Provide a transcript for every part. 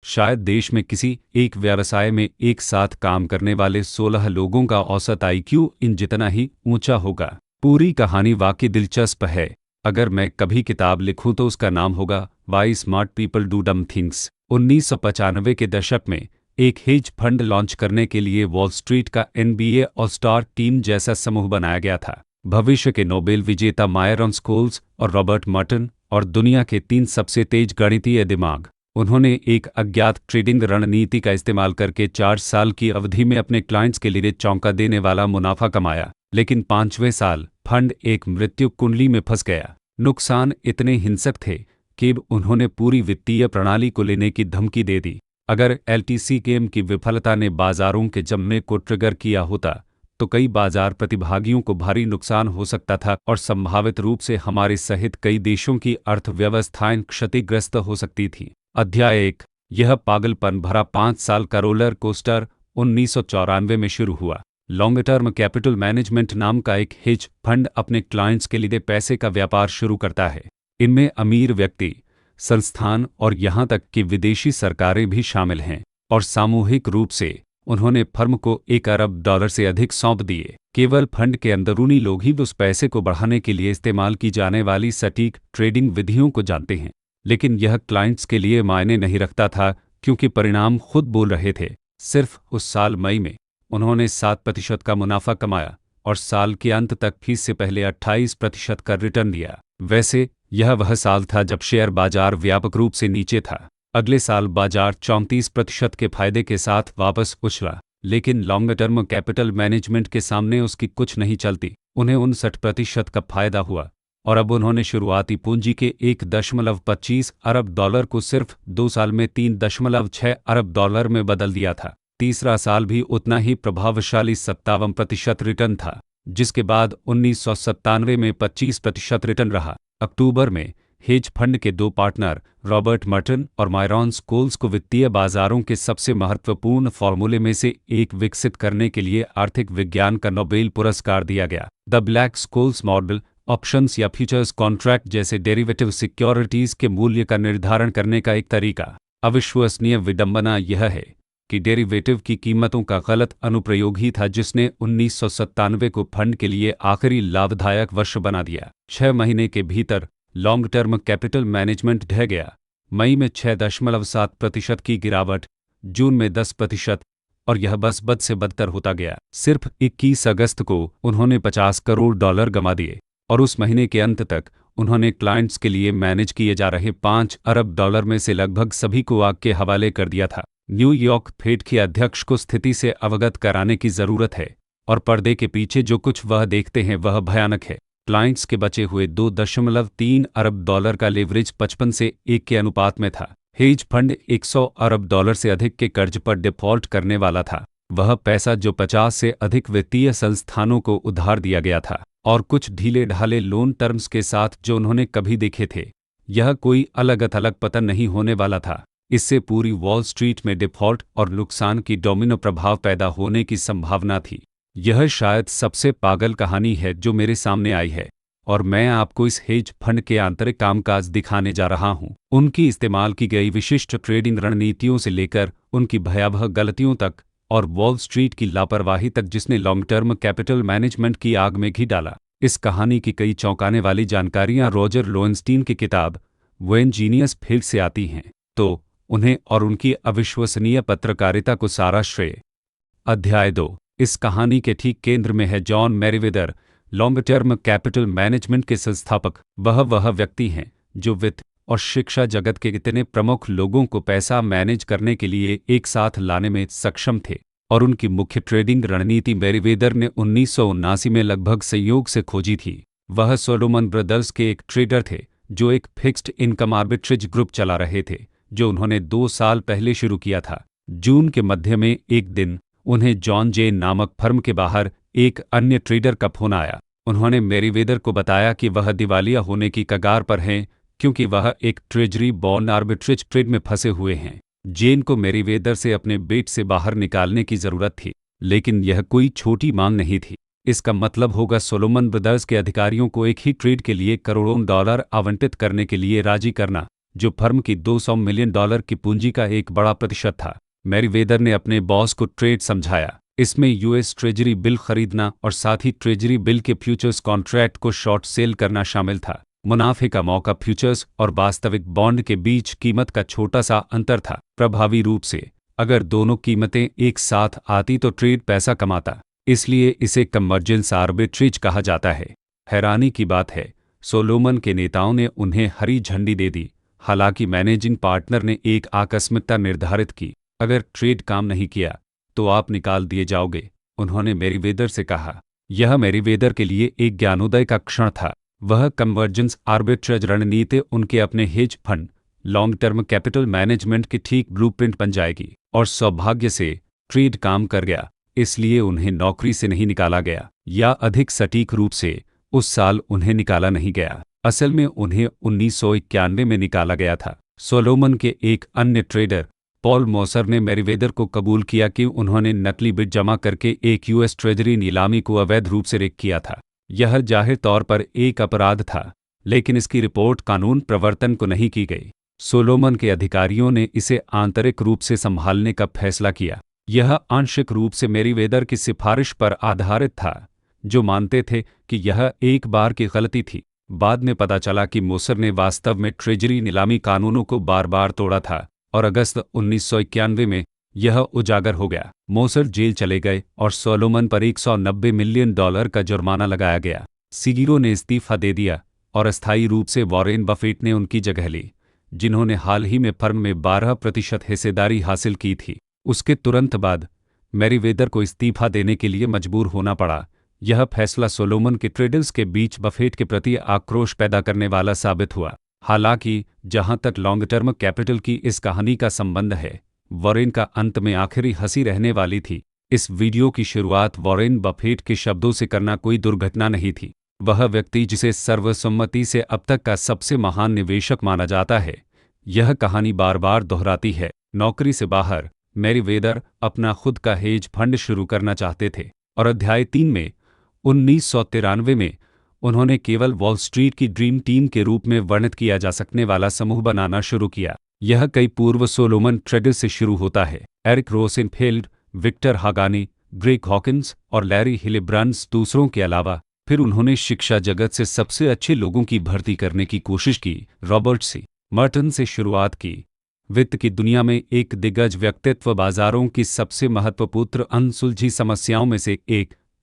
शायद देश में किसी एक व्यवसाय में एक साथ काम करने वाले 16 लोगों का औसत आईक्यू इन जितना ही ऊंचा होगा। पूरी कहानी वाकई दिलचस्प है। अगर मैं कभी किताब लिखूं तो उसका नाम होगा वाई स्मार्ट पीपल डू डम थिंग्स। 1995 के दशक में एक हेज फंड लॉन्च करने के लिए वॉल स्ट्रीट का एनबीए ऑल स्टार टीम जैसा समूह बनाया गया था। भविष्य के नोबेल विजेता मायरन स्कोल्स और रॉबर्ट मर्टन और दुनिया के 3 सबसे तेज गणितीय दिमाग। उन्होंने एक अज्ञात ट्रेडिंग रणनीति का इस्तेमाल करके 4 साल की अवधि में अपने क्लाइंट्स के लिए चौंका देने वाला मुनाफा कमाया, लेकिन 5वें साल फंड एक मृत्यु कुंडली में फंस गया। नुकसान इतने हिंसक थे कि उन्होंने पूरी वित्तीय प्रणाली को लेने की धमकी दे दी। अगर एलटीसी गेम की विफलता ने बाजारों के जमने को ट्रिगर किया होता तो कई बाजार प्रतिभागियों को भारी नुकसान हो सकता था और संभावित रूप से हमारे सहित कई देशों की अर्थव्यवस्थाएं क्षतिग्रस्त हो सकती थीं। अध्याय 1। यह पागलपन भरा 5 साल का रोलर कोस्टर 1994 में शुरू हुआ। लॉन्ग टर्म कैपिटल मैनेजमेंट नाम का एक हेज फंड अपने क्लाइंट्स के लिए पैसे का व्यापार शुरू करता है। इनमें अमीर व्यक्ति, संस्थान और यहां तक कि विदेशी सरकारें भी शामिल हैं, और सामूहिक रूप से उन्होंने फर्म को $1 अरब से अधिक सौंप दिए। केवल फंड के अंदरूनी लोग ही उस पैसे को बढ़ाने के लिए इस्तेमाल की जाने वाली सटीक ट्रेडिंग विधियों को जानते हैं, लेकिन यह क्लाइंट्स के लिए मायने नहीं रखता था क्योंकि परिणाम खुद बोल रहे थे। सिर्फ उस साल मई में उन्होंने 7% का मुनाफा कमाया और साल के अंत तक फीस से पहले 28% का रिटर्न दिया। वैसे यह वह साल था जब शेयर बाजार व्यापक रूप से नीचे था। अगले साल बाजार 34% के फायदे के साथ वापस उछला, लेकिन लॉन्ग टर्म कैपिटल मैनेजमेंट के सामने उसकी कुछ नहीं चलती। उन्हें 59% का फायदा हुआ और अब उन्होंने शुरुआती पूंजी के $1.25 अरब को सिर्फ 2 साल में $3.6 अरब में बदल दिया था। तीसरा साल भी उतना ही प्रभावशाली 57% रिटर्न था, जिसके बाद 1997 में 25% रिटर्न रहा। अक्टूबर में हेज फंड के 2 पार्टनर रॉबर्ट मर्टन और मायरन स्कोल्स को वित्तीय बाजारों के सबसे महत्वपूर्ण फॉर्मूले में से एक विकसित करने के लिए आर्थिक विज्ञान का नोबेल पुरस्कार दिया गया। The Black Scholes model options या फ्यूचर्स कॉन्ट्रैक्ट जैसे डेरिवेटिव सिक्योरिटीज के मूल्य का निर्धारण करने का एक तरीका। अविश्वसनीय विडंबना यह है कि डेरिवेटिव की कीमतों का गलत अनुप्रयोग ही था जिसने 1997 को फंड के लिए आखिरी लाभदायक वर्ष बना दिया। 6 महीने के भीतर लॉन्ग टर्म कैपिटल मैनेजमेंट ढह गया। मई में 6.7% की गिरावट, जून में 10%, और यह बस बद से बदतर होता गया। सिर्फ 21 अगस्त को उन्होंने $50 करोड़ गंवा दिए और उस महीने के अंत तक उन्होंने क्लाइंट्स के लिए मैनेज किए जा रहे $5 अरब में से लगभग सभी को आग के हवाले कर दिया था। न्यूयॉर्क फेड के अध्यक्ष को स्थिति से अवगत कराने की जरूरत है, और पर्दे के पीछे जो कुछ वह देखते हैं वह भयानक है। क्लाइंट्स के बचे हुए $2.3 अरब का लेवरेज 55 से 1 के अनुपात में था। हेज फंड $100 अरब से अधिक के कर्ज पर डिफॉल्ट करने वाला था। वह पैसा जो 50 से अधिक वित्तीय संस्थानों को उधार दिया गया था, और कुछ ढीले ढाले लोन टर्म्स के साथ जो उन्होंने कभी देखे थे। यह कोई अलग थलग पतन नहीं होने वाला था। इससे पूरी वॉल स्ट्रीट में डिफॉल्ट और नुकसान की डोमिनो प्रभाव पैदा होने की संभावना थी। यह शायद सबसे पागल कहानी है जो मेरे सामने आई है, और मैं आपको इस हेज फंड के आंतरिक कामकाज दिखाने जा रहा हूं, उनकी इस्तेमाल की गई विशिष्ट ट्रेडिंग रणनीतियों से लेकर उनकी भयावह गलतियों तक और वॉल स्ट्रीट की लापरवाही तक जिसने लॉन्ग टर्म कैपिटल मैनेजमेंट की आग में घी डाला। इस कहानी की कई चौंकाने वाली जानकारियां रॉजर लोएनस्टीन की किताब व्हेन जीनियस फेल्ड से आती हैं, तो उन्हें और उनकी अविश्वसनीय पत्रकारिता को सारा श्रेय। अध्याय 2। इस कहानी के ठीक केंद्र में है John Meriwether, long term capital management के संस्थापक। वह व्यक्ति हैं जो वित्त और शिक्षा जगत के इतने प्रमुख लोगों को पैसा मैनेज करने के लिए एक साथ लाने में सक्षम थे, और उनकी मुख्य ट्रेडिंग रणनीति मेरिवेदर ने 1979 में लगभग संयोग से खोजी थी। वह सोलोमन ब्रदर्स के एक ट्रेडर थे जो एक फिक्स्ड इनकम आर्बिट्रेज ग्रुप चला रहे थे, जो उन्होंने 2 साल पहले शुरू किया था। जून के मध्य में एक दिन उन्हें जॉन जे नामक फर्म के बाहर एक अन्य ट्रेडर का फोन आया। उन्होंने मेरिवेदर को बताया कि वह दिवालिया होने की कगार पर हैं क्योंकि वह एक ट्रेजरी बॉन्ड आर्बिट्रेज ट्रेड में फंसे हुए हैं। जेन को मेरिवेदर से अपने बेट से बाहर निकालने की जरूरत थी, लेकिन यह कोई छोटी मांग नहीं थी। इसका मतलब होगा सोलोमन ब्रदर्स के अधिकारियों को एक ही ट्रेड के लिए करोड़ों डॉलर आवंटित करने के लिए राजी करना, जो फर्म की $200 मिलियन की पूंजी का एक बड़ा प्रतिशत था। मैरीवेदर ने अपने बॉस को ट्रेड समझाया। इसमें यूएस ट्रेजरी बिल खरीदना और साथ ही ट्रेजरी बिल के फ्यूचर्स कॉन्ट्रैक्ट को शॉर्ट सेल करना शामिल था। मुनाफे का मौका फ्यूचर्स और वास्तविक बॉन्ड के बीच कीमत का छोटा सा अंतर था। प्रभावी रूप से अगर दोनों कीमतें एक साथ आती तो ट्रेड पैसा कमाता, इसलिए इसे कन्वर्जेंस आर्बिट्रेज कहा जाता है। हैरानी की बात है, सोलोमन के नेताओं ने उन्हें हरी झंडी दे दी। हालांकि मैनेजिंग पार्टनर ने एक आकस्मिकता निर्धारित की, अगर ट्रेड काम नहीं किया तो आप निकाल दिए जाओगे। उन्होंने मैरीवेदर से कहा। यह मैरीवेदर के लिए एक ज्ञानोदय का क्षण था। वह कन्वर्जेंस आर्बिट्रेज रणनीति उनके अपने hedge fund long term capital management की ठीक ब्लूप्रिंट बन जाएगी। और सौभाग्य से ट्रेड काम कर गया, इसलिए उन्हें नौकरी से नहीं निकाला गया, या अधिक सटीक रूप से उस साल उन्हें निकाला नहीं गया। असल में उन्हें 1991 में निकाला गया था। सोलोमन के एक अन्य ट्रेडर पॉल मोसर ने मैरीवेदर को कबूल किया कि उन्होंने नकली बिड जमा करके एक यूएस ट्रेजरी नीलामी को अवैध रूप से रेक किया था। यह जाहिर तौर पर एक अपराध था, लेकिन इसकी रिपोर्ट कानून प्रवर्तन को नहीं की गई। सोलोमन के अधिकारियों ने इसे आंतरिक रूप से संभालने का फैसला किया। यह आंशिक रूप से मैरीवेदर की सिफारिश पर आधारित था, जो मानते थे कि यह एक बार की गलती थी। बाद में पता चला कि मोसर ने वास्तव में ट्रेजरी नीलामी कानूनों को बार बार तोड़ा था और अगस्त 1991 में यह उजागर हो गया। मोसर जेल चले गए और सोलोमन पर $190 मिलियन का जुर्माना लगाया गया। सीगीरो ने इस्तीफा दे दिया और अस्थायी रूप से वॉरेन बफेट ने उनकी जगह ली, जिन्होंने हाल ही में फर्म में 12% हिस्सेदारी हासिल की थी। उसके तुरंत बाद मैरीवेदर को इस्तीफा देने के लिए मजबूर होना पड़ा। यह फैसला सोलोमन के ट्रेडर्स के बीच बफेट के प्रति आक्रोश पैदा करने वाला साबित हुआ। हालांकि जहां तक लॉन्ग टर्म कैपिटल की इस कहानी का संबंध है, वॉरेन का अंत में आखिरी हंसी रहने वाली थी। इस वीडियो की शुरुआत वॉरेन बफेट के शब्दों से करना कोई दुर्घटना नहीं थी। वह व्यक्ति जिसे सर्वसम्मति से अब तक का सबसे महान निवेशक माना जाता है, यह कहानी बार बार दोहराती है। नौकरी से बाहर मैरीवेदर अपना खुद का हेज फंड शुरू करना चाहते थे और अध्याय 3 में 1993 में उन्होंने केवल वॉल स्ट्रीट की ड्रीम टीम के रूप में वर्णित किया जा सकने वाला समूह बनाना शुरू किया। यह कई पूर्व सोलोमन ट्रेडर्स से शुरू होता है। Eric Rosenfeld, Victor हागानी, Greg Hawkins और लैरी हिलेब्रांड्स दूसरों के अलावा। फिर उन्होंने शिक्षा जगत से सबसे अच्छे लोगों की भर्ती करने की कोशिश की। रॉबर्ट सी मर्टन से शुरुआत की। वित्त की दुनिया में एक दिग्गज व्यक्तित्व, बाजारों की सबसे महत्वपूर्ण अनसुलझी समस्याओं में से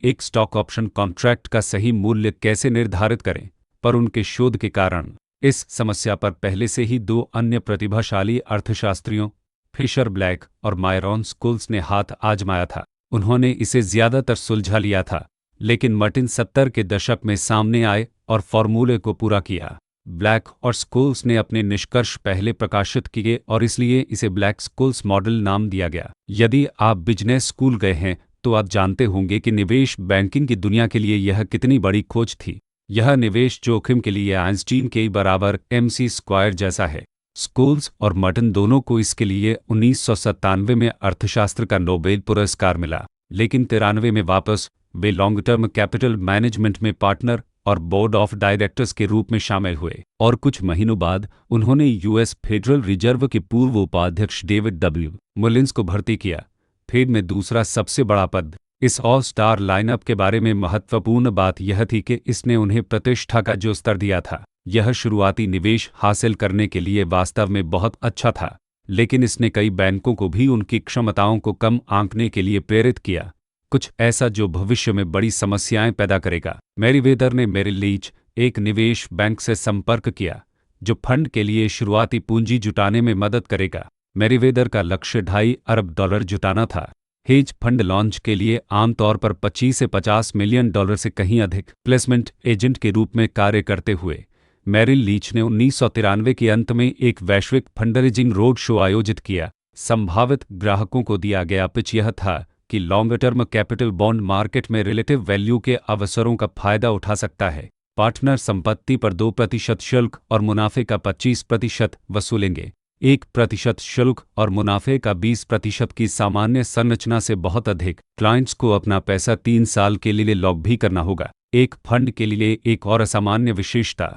एक स्टॉक ऑप्शन कॉन्ट्रैक्ट का सही मूल्य कैसे निर्धारित करें, पर उनके शोध के कारण इस समस्या पर पहले से ही 2 अन्य प्रतिभाशाली अर्थशास्त्रियों, फिशर ब्लैक और मायरॉन स्कूल्स ने हाथ आजमाया था। उन्होंने इसे ज्यादातर सुलझा लिया था, लेकिन मर्टिन 70 के दशक में सामने आए और फॉर्मूले को पूरा किया। ब्लैक और स्कूल्स ने अपने निष्कर्ष पहले प्रकाशित किए और इसलिए इसे ब्लैक स्कूल्स मॉडल नाम दिया गया। यदि आप बिजनेस स्कूल गए हैं तो आप जानते होंगे कि निवेश बैंकिंग की दुनिया के लिए यह कितनी बड़ी खोज थी। यह निवेश जोखिम के लिए आइंस्टीन के बराबर MC² जैसा है। स्कूल्स और मर्टन दोनों को इसके लिए 1997 में अर्थशास्त्र का नोबेल पुरस्कार मिला, लेकिन 93 में वापस वे लॉन्ग टर्म कैपिटल मैनेजमेंट में पार्टनर और बोर्ड ऑफ डायरेक्टर्स के रूप में शामिल हुए और कुछ महीनों बाद उन्होंने यूएस फेडरल रिजर्व के पूर्व उपाध्यक्ष डेविड W. मुलिन्स को भर्ती किया। फेड में दूसरा सबसे बड़ा पद। इस ऑल स्टार लाइनअप के बारे में महत्वपूर्ण बात यह थी कि इसने उन्हें प्रतिष्ठा का जो स्तर दिया था, यह शुरुआती निवेश हासिल करने के लिए वास्तव में बहुत अच्छा था, लेकिन इसने कई बैंकों को भी उनकी क्षमताओं को कम आंकने के लिए प्रेरित किया, कुछ ऐसा जो भविष्य में बड़ी समस्याएं पैदा करेगा। मैरीवेदर ने मेरिल लीच, एक निवेश बैंक से संपर्क किया जो फंड के लिए शुरुआती पूंजी जुटाने में मदद करेगा। मैरीवेदर का लक्ष्य $2.5 अरब जुटाना था। हेज फंड लॉन्च के लिए आमतौर पर 25 से $50 मिलियन से कहीं अधिक प्लेसमेंट एजेंट के रूप में कार्य करते हुए मेरिल लीच ने 1993 के अंत में एक वैश्विक फंडरेजिंग रोड शो आयोजित किया। संभावित ग्राहकों को दिया गया पिच यह था कि long term capital bond market में रिलेटिव वैल्यू के अवसरों का फायदा उठा सकता है। पार्टनर संपत्ति पर 2% शुल्क और मुनाफे का 25% वसूलेंगे। 1% शुल्क और मुनाफे का 20% की सामान्य संरचना से बहुत अधिक। क्लाइंट्स को अपना पैसा 3 साल के लिए लॉक भी करना होगा। एक फंड के लिए एक और असामान्य विशेषता,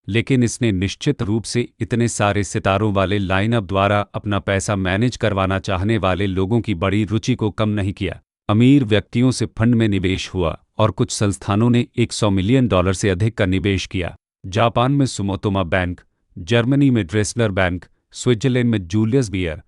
लेकिन इसने निश्चित रूप से इतने सारे सितारों वाले लाइनअप द्वारा अपना पैसा मैनेज करवाना चाहने वाले लोगों की बड़ी रुचि को कम नहीं किया। अमीर व्यक्तियों से फंड में निवेश हुआ और कुछ संस्थानों ने $100 मिलियन से अधिक का निवेश किया। जापान में सुमोतोमा बैंक, जर्मनी में ड्रेसलर बैंक, स्विट्जरलैंड में जूलियस बियर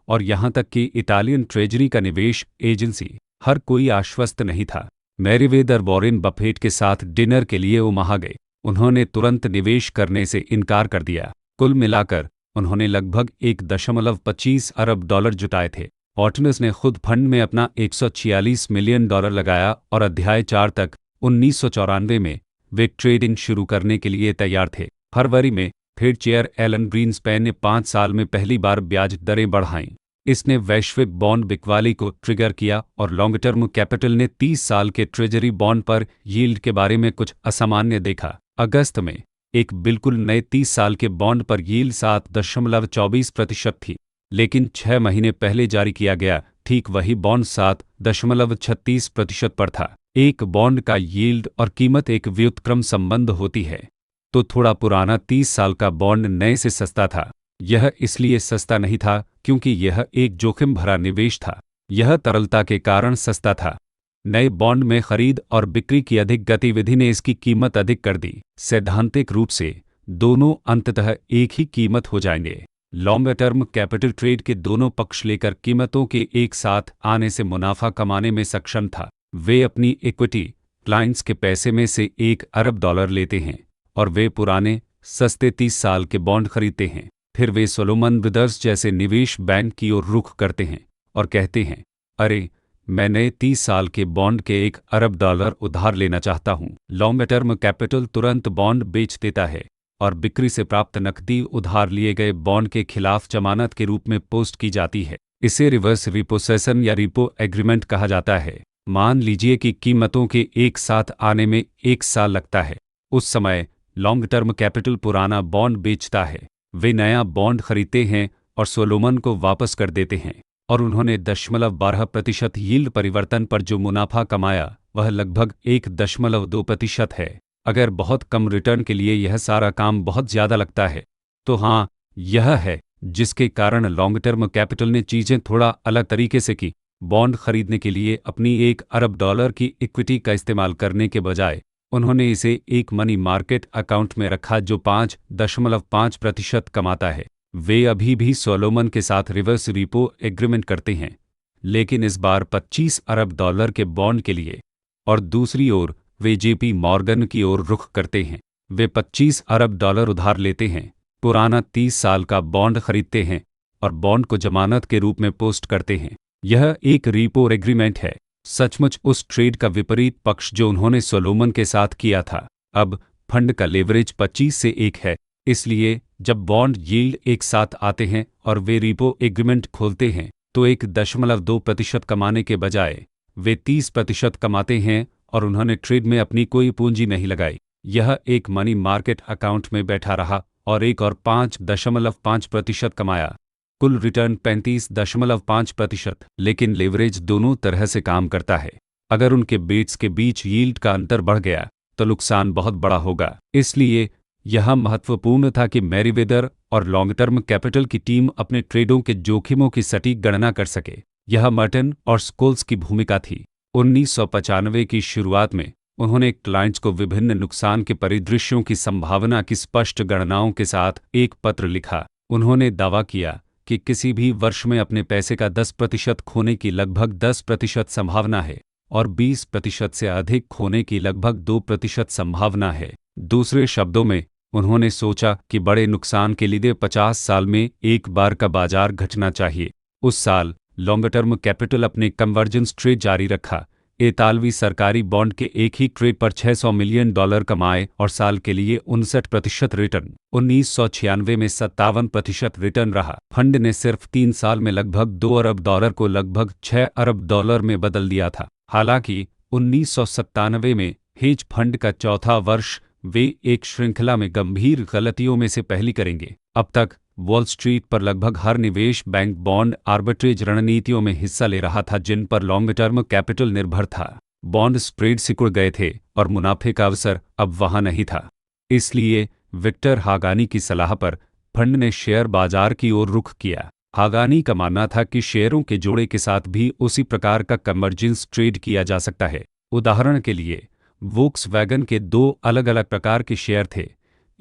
और यहाँ तक कि इटालियन ट्रेजरी का निवेश एजेंसी, हर कोई आश्वस्त नहीं था। मैरीवेदर वॉरेन बफेट के साथ डिनर के लिए ओमाहा गए। उन्होंने तुरंत निवेश करने से इनकार कर दिया। कुल मिलाकर उन्होंने लगभग $1.25 अरब जुटाए थे। ऑर्टनस ने खुद फंड में अपना $146 मिलियन लगाया और अध्याय 4 तक 1994 में वे ट्रेडिंग शुरू करने के लिए तैयार थे। फरवरी में फेड चेयर एलन ग्रीनस्पैन ने 5 साल में पहली बार ब्याज दरें बढ़ाईं। इसने वैश्विक बॉन्ड बिकवाली को ट्रिगर किया और लॉन्ग टर्म कैपिटल ने 30 साल के ट्रेजरी बॉन्ड पर यील्ड के बारे में कुछ असामान्य देखा। अगस्त में एक बिल्कुल नए 30 साल के बॉन्ड पर यील्ड 7.24% थी, लेकिन 6 महीने पहले जारी किया गया ठीक वही बॉन्ड 7.36% पर था। एक बॉन्ड का यील्ड और कीमत एक व्युत्क्रम संबंध होती है, तो थोड़ा पुराना 30 साल का बॉन्ड नए से सस्ता था। यह इसलिए सस्ता नहीं था क्योंकि यह एक जोखिम भरा निवेश था, यह तरलता के कारण सस्ता था। नए बॉन्ड में खरीद और बिक्री की अधिक गतिविधि ने इसकी कीमत अधिक कर दी। सैद्धांतिक रूप से दोनों अंततः एक ही कीमत हो जाएंगे। लॉन्ग टर्म कैपिटल ट्रेड के दोनों पक्ष लेकर कीमतों के एक साथ आने से मुनाफा कमाने में सक्षम था। वे अपनी इक्विटी क्लाइंट्स के पैसे में से $1 अरब लेते हैं और वे पुराने सस्ते 30 साल के बॉन्ड खरीदते हैं। फिर वे सोलोमन ब्रदर्स जैसे निवेश बैंक की ओर रुख करते हैं और कहते हैं, अरे मैं नए 30 साल के बॉन्ड के $1 अरब उधार लेना चाहता हूं। लॉन्ग टर्म कैपिटल तुरंत बॉन्ड बेच देता है और बिक्री से प्राप्त नकदी उधार लिए गए बॉन्ड के खिलाफ जमानत के रूप में पोस्ट की जाती है। इसे रिवर्स रिपोसेशन या रिपो एग्रीमेंट कहा जाता है। मान लीजिए कि कीमतों के एक साथ आने में 1 साल लगता है। उस समय लॉन्ग टर्म कैपिटल पुराना बॉन्ड बेचता है, वे नया बॉन्ड खरीदते हैं और सोलोमन को वापस कर देते हैं, और उन्होंने 0.12% यील्ड परिवर्तन पर जो मुनाफा कमाया वह लगभग 1.2% है। अगर बहुत कम रिटर्न के लिए यह सारा काम बहुत ज़्यादा लगता है तो हाँ, यह है जिसके कारण लॉन्ग टर्म कैपिटल ने चीज़ें थोड़ा अलग तरीके से की। बॉन्ड खरीदने के लिए अपनी $1 अरब की इक्विटी का इस्तेमाल करने के बजाय उन्होंने इसे एक मनी मार्केट अकाउंट में रखा जो 5.5% कमाता है। वे अभी भी सोलोमन के साथ रिवर्स रिपो एग्रीमेंट करते हैं, लेकिन इस बार $25 अरब के बॉन्ड के लिए, और दूसरी ओर वे जेपी मॉर्गन की ओर रुख करते हैं। वे $25 अरब उधार लेते हैं, पुराना 30 साल का बॉन्ड खरीदते हैं और बॉन्ड को जमानत के रूप में पोस्ट करते हैं। यह एक रिपो एग्रीमेंट है, सचमुच उस ट्रेड का विपरीत पक्ष जो उन्होंने सोलोमन के साथ किया था। अब फंड का लेवरेज 25 से 1 है, इसलिए जब बॉन्ड यील्ड एक साथ आते हैं और वे रिपो एग्रीमेंट खोलते हैं तो 1.2% कमाने के बजाय वे 30% कमाते हैं और उन्होंने ट्रेड में अपनी कोई पूंजी नहीं लगाई। यह एक मनी मार्केट अकाउंट में बैठा रहा और 1 और 5.5% कमाया। कुल रिटर्न 35.5%, लेकिन लेवरेज दोनों तरह से काम करता है। अगर उनके बेट्स के बीच यील्ड का अंतर बढ़ गया तो नुकसान बहुत बड़ा होगा। इसलिए यह महत्वपूर्ण था कि मैरीवेदर और लॉन्ग टर्म कैपिटल की टीम अपने ट्रेडों के जोखिमों की सटीक गणना कर सके। यह मर्टन और स्कोल्स की भूमिका थी। 1995 की शुरुआत में उन्होंने क्लाइंट्स को विभिन्न नुकसान के परिदृश्यों की संभावना की स्पष्ट गणनाओं के साथ एक पत्र लिखा। उन्होंने दावा किया कि किसी भी वर्ष में अपने पैसे का 10% खोने की लगभग 10% संभावना है और 20% से अधिक खोने की लगभग 2% संभावना है। दूसरे शब्दों में, उन्होंने सोचा कि बड़े नुकसान के लिए 50 साल में एक बार का बाजार घटना चाहिए। उस साल लॉन्ग टर्म कैपिटल अपने कन्वर्जेंस ट्रेड जारी रखा। इतालवी सरकारी बॉन्ड के एक ही ट्रेड पर $600 मिलियन कमाए और साल के लिए 59% रिटर्न। 1996 में 57% रिटर्न रहा। फंड ने सिर्फ 3 साल में लगभग $2 अरब को लगभग $6 अरब में बदल दिया था। हालांकि 1997 में हेज फंड का चौथा वर्ष वे एक श्रृंखला में गंभीर गलतियों में से पहली करेंगे। अब तक वॉल स्ट्रीट पर लगभग हर निवेश बैंक बॉन्ड आर्बिट्रेज रणनीतियों में हिस्सा ले रहा था जिन पर लॉन्ग टर्म कैपिटल निर्भर था। बॉन्ड स्प्रेड सिकुड़ गए थे और मुनाफे का अवसर अब वहां नहीं था। इसलिए विक्टर हागानी की सलाह पर फंड ने शेयर बाजार की ओर रुख किया। हागानी का मानना था कि शेयरों के जोड़े के साथ भी उसी प्रकार का कन्वर्जेंस ट्रेड किया जा सकता है। उदाहरण के लिए, वोक्सवैगन के दो अलग अलग प्रकार के शेयर थे,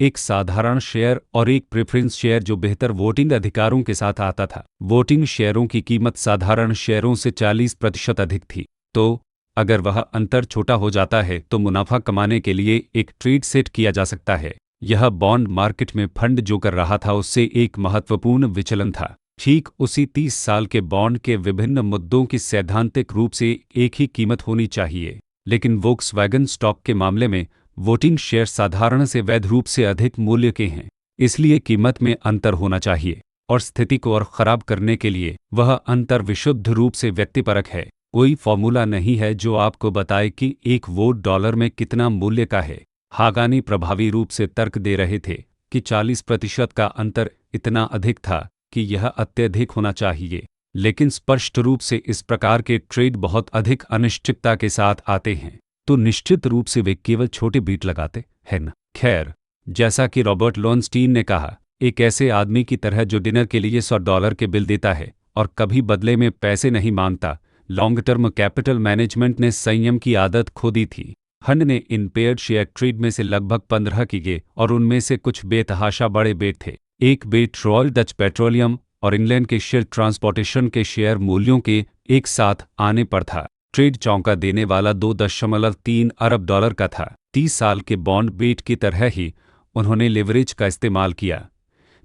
एक साधारण शेयर और एक प्रेफरेंस शेयर जो बेहतर वोटिंग अधिकारों के साथ आता था। वोटिंग शेयरों की कीमत साधारण शेयरों से 40% अधिक थी, तो अगर वह अंतर छोटा हो जाता है तो मुनाफा कमाने के लिए एक ट्रेड सेट किया जा सकता है। यह बॉन्ड मार्केट में फंड जो कर रहा था उससे एक महत्वपूर्ण विचलन था। ठीक उसी 30 साल के बॉन्ड के विभिन्न मुद्दों की सैद्धांतिक रूप से एक ही कीमत होनी चाहिए, लेकिन वोक्सवैगन स्टॉक के मामले में वोटिंग शेयर साधारण से वैध रूप से अधिक मूल्य के हैं, इसलिए कीमत में अंतर होना चाहिए, और स्थिति को और खराब करने के लिए वह अंतर विशुद्ध रूप से व्यक्तिपरक है। कोई फॉर्मूला नहीं है जो आपको बताए कि एक वोट डॉलर में कितना मूल्य का है। हागानी प्रभावी रूप से तर्क दे रहे थे कि 40% का अंतर इतना अधिक था कि यह अत्यधिक होना चाहिए, लेकिन स्पष्ट रूप से इस प्रकार के ट्रेड बहुत अधिक अनिश्चितता के साथ आते हैं, तो निश्चित रूप से वे केवल छोटे बीट लगाते हैं न। खैर, जैसा कि रॉबर्ट लोनस्टीन ने कहा, एक ऐसे आदमी की तरह जो डिनर के लिए $100 के बिल देता है और कभी बदले में पैसे नहीं मांगता, लॉन्ग टर्म कैपिटल मैनेजमेंट ने संयम की आदत खो दी थी। हंड ने इम्पेयर्ड शेयर ट्रेड में से लगभग 15 किए और उनमें से कुछ बेतहाशा बड़े बेट थे। एक बेट रॉयल डच पेट्रोलियम और इंग्लैंड के शेयर ट्रांसपोर्टेशन के शेयर मूल्यों के एक साथ आने पर था। ट्रेड चौंका देने वाला $2.3 अरब का था। 30 साल के बॉन्ड बेट की तरह ही उन्होंने लिवरेज का इस्तेमाल किया,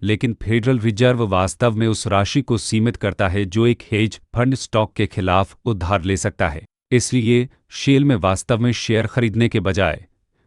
लेकिन फेडरल रिजर्व वास्तव में उस राशि को सीमित करता है जो एक हेज फंड स्टॉक के खिलाफ उधार ले सकता है। इसलिए शेल में वास्तव में शेयर खरीदने के बजाय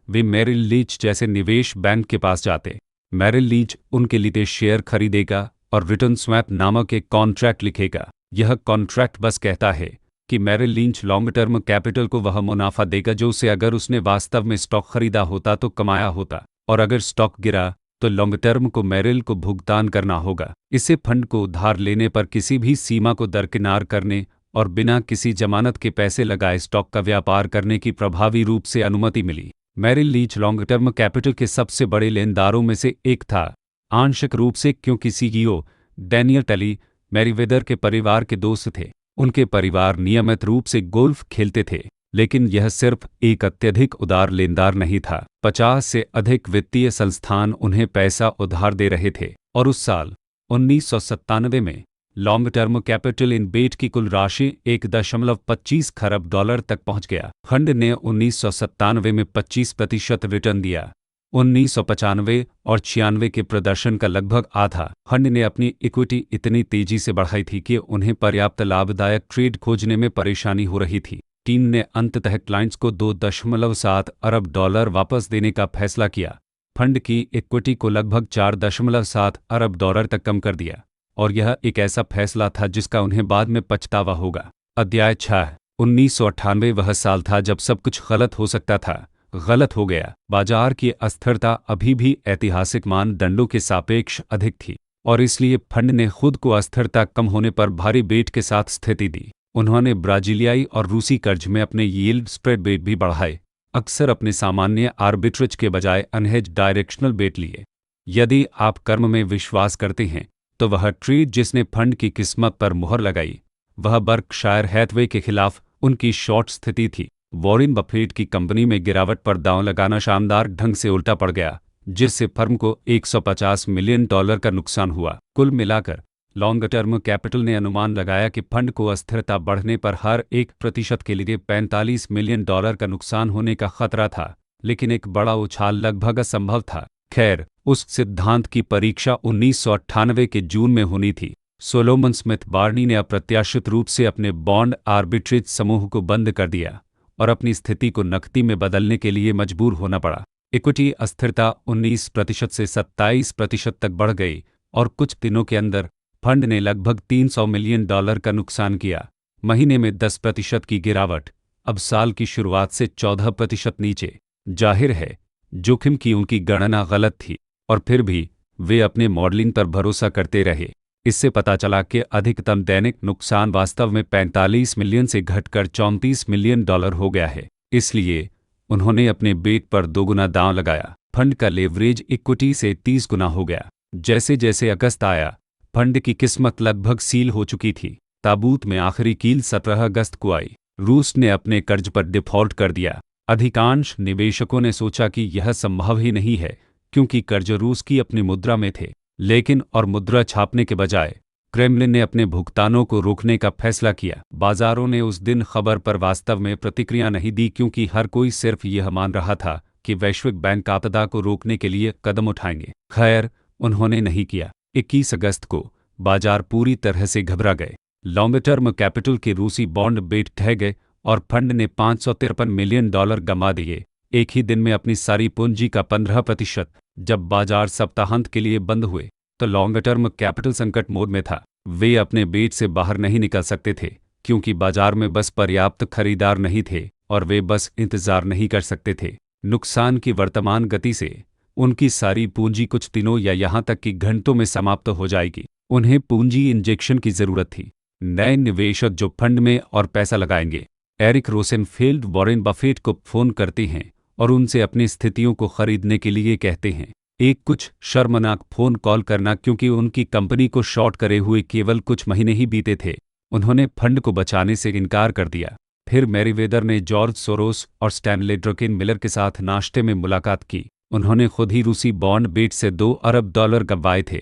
वे मेरिल लीच जैसे निवेश बैंक के पास जाते। मेरिल लीच उनके लिए शेयर खरीदेगा और रिटर्न स्वैप नामक एक कॉन्ट्रैक्ट लिखेगा। यह कॉन्ट्रैक्ट बस कहता है कि Merrill Lynch long term capital को वह मुनाफा देगा जो उसे अगर उसने वास्तव में स्टॉक खरीदा होता तो कमाया होता, और अगर स्टॉक गिरा तो लॉन्ग टर्म को मेरिल को भुगतान करना होगा। इसे फंड को उधार लेने पर किसी भी सीमा को दरकिनार करने और बिना किसी जमानत के पैसे लगाए स्टॉक का व्यापार करने की प्रभावी रूप से अनुमति मिली। Merrill Lynch long term capital के सबसे बड़े लेनदारों में से एक था, आंशिक रूप से क्योंकि सीईओ डैनियल टली मैरीवेदर के परिवार के दोस्त थे। उनके परिवार नियमित रूप से गोल्फ खेलते थे, लेकिन यह सिर्फ एक अत्यधिक उदार लेनदार नहीं था। 50 से अधिक वित्तीय संस्थान उन्हें पैसा उधार दे रहे थे, और उस साल 1997 में लॉन्ग टर्म कैपिटल इन बेट की कुल राशि 1.25 खरब डॉलर तक पहुंच गया। फंड ने 1997 में 25% रिटर्न दिया। 1995 और 96 के प्रदर्शन का लगभग आधा। फंड ने अपनी इक्विटी इतनी तेजी से बढ़ाई थी कि उन्हें पर्याप्त लाभदायक ट्रेड खोजने में परेशानी हो रही थी। टीम ने अंततः क्लाइंट्स को $2.7 अरब वापस देने का फैसला किया। फंड की इक्विटी को लगभग $4.7 अरब तक कम कर दिया, और यह एक ऐसा फैसला था जिसका उन्हें बाद में पछतावा होगा। अध्याय 6। 1998 वह साल था जब सब कुछ गलत हो सकता था, गलत हो गया। बाजार की अस्थिरता अभी भी ऐतिहासिक मानदंडों के सापेक्ष अधिक थी, और इसलिए फंड ने खुद को अस्थिरता कम होने पर भारी बेट के साथ स्थिति दी। उन्होंने ब्राजीलियाई और रूसी कर्ज में अपने यील्ड स्प्रेड बेट भी बढ़ाए, अक्सर अपने सामान्य आर्बिट्रेज के बजाय अनहेज डायरेक्शनल बेट लिए। यदि आप कर्म में विश्वास करते हैं तो वह ट्रेड जिसने फंड की किस्मत पर मुहर लगाई वह बर्कशायर हैथवे के खिलाफ उनकी शॉर्ट स्थिति थी। वॉरेन बफेट की कंपनी में गिरावट पर दांव लगाना शानदार ढंग से उल्टा पड़ गया, जिससे फर्म को $150 मिलियन का नुकसान हुआ। कुल मिलाकर लॉन्ग टर्म कैपिटल ने अनुमान लगाया कि फंड को अस्थिरता बढ़ने पर हर 1% के लिए $45 मिलियन का नुकसान होने का खतरा था, लेकिन एक बड़ा उछाल लगभग असंभव था। खैर, उस सिद्धांत की परीक्षा 1998 के जून में होनी थी। सोलोमन स्मिथ बार्नी ने अप्रत्याशित रूप से अपने बॉन्ड आर्बिट्रेज समूह को बंद कर दिया और अपनी स्थिति को नकदी में बदलने के लिए मजबूर होना पड़ा। इक्विटी अस्थिरता 19% से 27% तक बढ़ गई, और कुछ दिनों के अंदर फंड ने लगभग $300 मिलियन का नुकसान किया। महीने में 10% की गिरावट, अब साल की शुरुआत से 14% नीचे। जाहिर है, जोखिम की उनकी गणना गलत थी, और फिर भी वे अपने मॉडलिंग पर भरोसा करते रहे। इससे पता चला कि अधिकतम दैनिक नुकसान वास्तव में 45 मिलियन से घटकर $34 मिलियन हो गया है। इसलिए उन्होंने अपने बेट पर दोगुना दांव लगाया। फंड का लेवरेज इक्विटी से 30 गुना हो गया। जैसे जैसे अगस्त आया, फंड की किस्मत लगभग सील हो चुकी थी। ताबूत में आखिरी कील 17 अगस्त को आई। रूस ने अपने कर्ज पर डिफॉल्ट कर दिया। अधिकांश निवेशकों ने सोचा कि यह संभव ही नहीं है, क्योंकि कर्ज रूस की अपनी मुद्रा में थे। लेकिन और मुद्रा छापने के बजाय क्रेमलिन ने अपने भुगतानों को रोकने का फैसला किया। बाजारों ने उस दिन खबर पर वास्तव में प्रतिक्रिया नहीं दी, क्योंकि हर कोई सिर्फ यह मान रहा था कि वैश्विक बैंक आपदा को रोकने के लिए कदम उठाएंगे। खैर, उन्होंने नहीं किया। 21 अगस्त को बाजार पूरी तरह से घबरा गए। लॉन्ग टर्म कैपिटल के रूसी बॉन्ड बेट ढह गए और फंड ने $553 मिलियन गंवा दिए, एक ही दिन में अपनी सारी पूंजी का 15%। जब बाजार सप्ताहांत के लिए बंद हुए तो लॉन्ग टर्म कैपिटल संकट मोड में था। वे अपने बेट से बाहर नहीं निकल सकते थे, क्योंकि बाजार में बस पर्याप्त खरीदार नहीं थे और वे बस इंतजार नहीं कर सकते थे। नुकसान की वर्तमान गति से उनकी सारी पूंजी कुछ दिनों या यहां तक कि घंटों में समाप्त हो जाएगी। उन्हें पूंजी इंजेक्शन की जरूरत थी। नए निवेशक जो फंड में और पैसा लगाएंगे। एरिक रोसेनफेल्ड वॉरेन बफेट को फोन करते हैं और उनसे अपनी स्थितियों को खरीदने के लिए कहते हैं। एक कुछ शर्मनाक फोन कॉल करना, क्योंकि उनकी कंपनी को शॉर्ट करे हुए केवल कुछ महीने ही बीते थे। उन्होंने फंड को बचाने से इनकार कर दिया। फिर मैरीवेदर ने जॉर्ज सोरोस और स्टैनले ड्रकेन मिलर के साथ नाश्ते में मुलाकात की। उन्होंने खुद ही रूसी बॉन्ड बेट से $2 अरब गंवाए थे,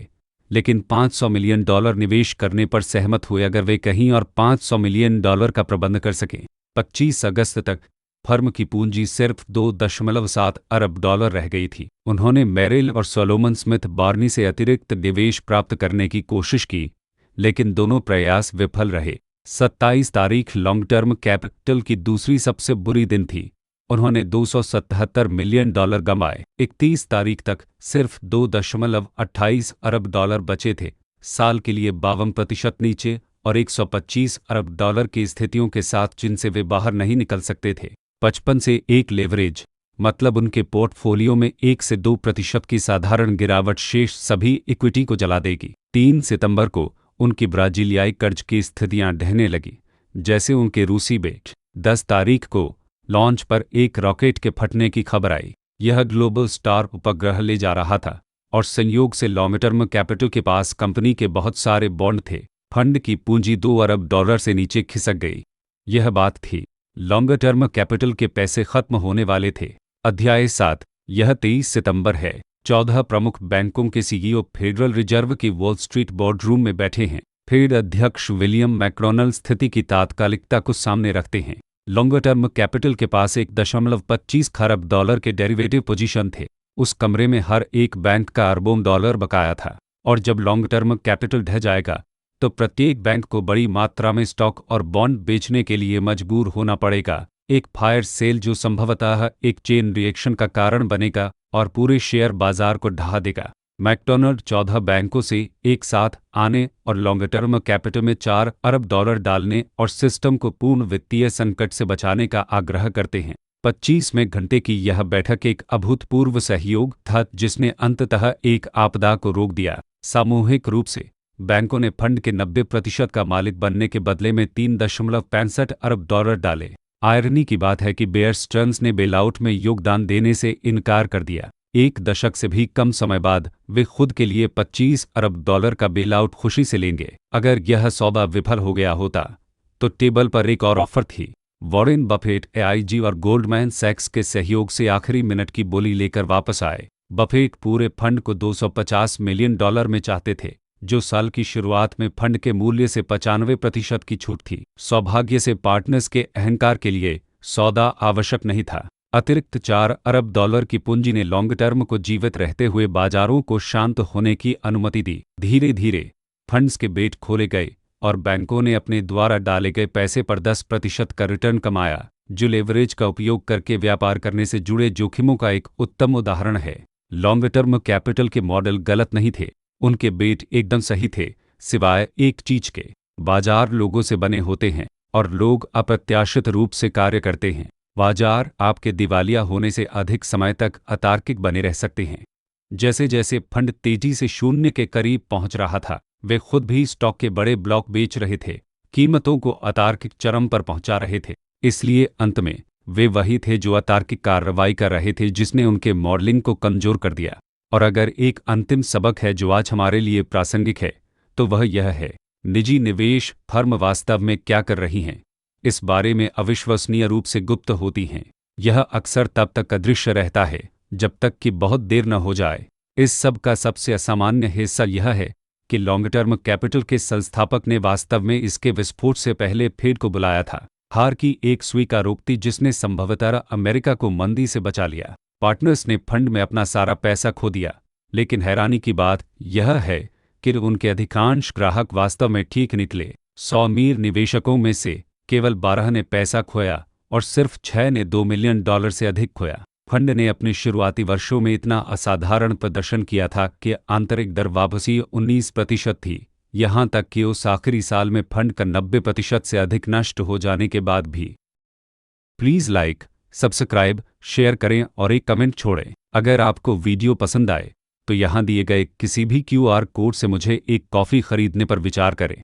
लेकिन $500 मिलियन निवेश करने पर सहमत हुए अगर वे कहीं और $500 मिलियन का प्रबंध कर सकें। 25 अगस्त तक फर्म की पूंजी सिर्फ $2.7 अरब रह गई थी। उन्होंने मैरिल और सोलोमन स्मिथ बार्नी से अतिरिक्त निवेश प्राप्त करने की कोशिश की, लेकिन दोनों प्रयास विफल रहे। 27 तारीख लॉन्ग टर्म कैपिटल की दूसरी सबसे बुरी दिन थी। उन्होंने $277 मिलियन गंवाए। 31 तारीख तक सिर्फ $2.28 अरब बचे थे, साल के लिए 52% नीचे और $125 अरब की स्थितियों के साथ जिनसे वे बाहर नहीं निकल सकते थे। 55 से 1 लेवरेज, मतलब उनके पोर्टफोलियो में 1 से 2% की साधारण गिरावट शेष सभी इक्विटी को जला देगी। 3 सितंबर को उनकी ब्राजीलियाई कर्ज की स्थितियां ढहने लगी, जैसे उनके रूसी बेट। 10 तारीख को लॉन्च पर एक रॉकेट के फटने की खबर आई। यह ग्लोबल स्टार उपग्रह ले जा रहा था और संयोग से लॉन्ग टर्म कैपिटल के पास कंपनी के बहुत सारे बॉन्ड थे। फंड की पूंजी $2 अरब से नीचे खिसक गई। यह बात थी, लॉन्ग टर्म कैपिटल के पैसे खत्म होने वाले थे। अध्याय 7। यह 23 सितंबर है। 14 प्रमुख बैंकों के सीईओ फेडरल रिजर्व की वॉल स्ट्रीट बोर्डरूम में बैठे हैं। फेड अध्यक्ष विलियम मैकडोनल्ड स्थिति की तात्कालिकता को सामने रखते हैं। लॉन्ग टर्म कैपिटल के पास $1.25 खरब के डेरिवेटिव पोजीशन थे। उस कमरे में हर एक बैंक का अरबों डॉलर बकाया था, और जब लॉन्ग टर्म कैपिटल ढह जाएगा तो प्रत्येक बैंक को बड़ी मात्रा में स्टॉक और बॉन्ड बेचने के लिए मजबूर होना पड़ेगा। एक फायर सेल जो संभवतः एक चेन रिएक्शन का कारण बनेगा और पूरे शेयर बाजार को ढहा देगा। मैकडोनल्ड 14 बैंकों से एक साथ आने और लॉन्ग टर्म कैपिटल में $4 अरब डालने और सिस्टम को पूर्ण वित्तीय संकट से बचाने का आग्रह करते हैं। 25वें घंटे की यह बैठक एक अभूतपूर्व सहयोग था, जिसने अंततः एक आपदा को रोक दिया। सामूहिक रूप से बैंकों ने फंड के 90% का मालिक बनने के बदले में $3.65 अरब डाले। आयरनी की बात है कि बेयर स्टर्न्स ने बेलआउट में योगदान देने से इनकार कर दिया। एक दशक से भी कम समय बाद वे खुद के लिए $25 अरब का बेलआउट खुशी से लेंगे। अगर यह सौदा विफल हो गया होता तो टेबल पर एक और ऑफर थी। वॉरेन बफेट AIG और गोल्डमैन सैक्स के सहयोग से आखिरी मिनट की बोली लेकर वापस आए। बफेट पूरे फंड को $250 मिलियन में चाहते थे, जो साल की शुरुआत में फंड के मूल्य से 95% की छूट थी। सौभाग्य से पार्टनर्स के अहंकार के लिए सौदा आवश्यक नहीं था। अतिरिक्त $4 अरब की पूंजी ने लॉन्ग टर्म को जीवित रहते हुए बाजारों को शांत होने की अनुमति दी। धीरे धीरे फंड्स के बेट खोले गए और बैंकों ने अपने द्वारा डाले गए पैसे पर 10% का रिटर्न कमाया, जो लेवरेज का उपयोग करके व्यापार करने से जुड़े जोखिमों का एक उत्तम उदाहरण है। लॉन्ग टर्म कैपिटल के मॉडल गलत नहीं थे, उनके बेट एकदम सही थे, सिवाय एक चीज के। बाजार लोगों से बने होते हैं और लोग अप्रत्याशित रूप से कार्य करते हैं। बाजार आपके दिवालिया होने से अधिक समय तक अतार्किक बने रह सकते हैं। जैसे जैसे फंड तेजी से शून्य के करीब पहुंच रहा था, वे खुद भी स्टॉक के बड़े ब्लॉक बेच रहे थे, कीमतों को अतार्किक चरम पर पहुंचा रहे थे। इसलिए अंत में वे वही थे जो अतार्किक कार्रवाई कर रहे थे जिसने उनके मॉडलिंग को कमजोर कर दिया। और अगर एक अंतिम सबक है जो आज हमारे लिए प्रासंगिक है, तो वह यह है, निजी निवेश फर्म वास्तव में क्या कर रही हैं, इस बारे में अविश्वसनीय रूप से गुप्त होती हैं। यह अक्सर तब तक अदृश्य रहता है जब तक कि बहुत देर न हो जाए। इस सब का सबसे असामान्य हिस्सा यह है कि लॉन्ग टर्म कैपिटल के संस्थापक ने वास्तव में इसके विस्फोट से पहले फेड को बुलाया था, हार की एक स्वीकारोक्ति जिसने संभवतः अमेरिका को मंदी से बचा लिया। पार्टनर्स ने फंड में अपना सारा पैसा खो दिया, लेकिन हैरानी की बात यह है कि उनके अधिकांश ग्राहक वास्तव में ठीक निकले। 100 अमीर निवेशकों में से केवल 12 ने पैसा खोया और सिर्फ 6 ने $2 मिलियन से अधिक खोया। फंड ने अपने शुरुआती वर्षों में इतना असाधारण प्रदर्शन किया था कि आंतरिक दर वापसी 19% थी, यहां तक कि उस आखिरी साल में फंड का 90% से अधिक नष्ट हो जाने के बाद भी। प्लीज़ लाइक, सब्सक्राइब, शेयर करें और एक कमेंट छोड़ें। अगर आपको वीडियो पसंद आए तो यहाँ दिए गए किसी भी QR कोड से मुझे एक कॉफ़ी खरीदने पर विचार करें।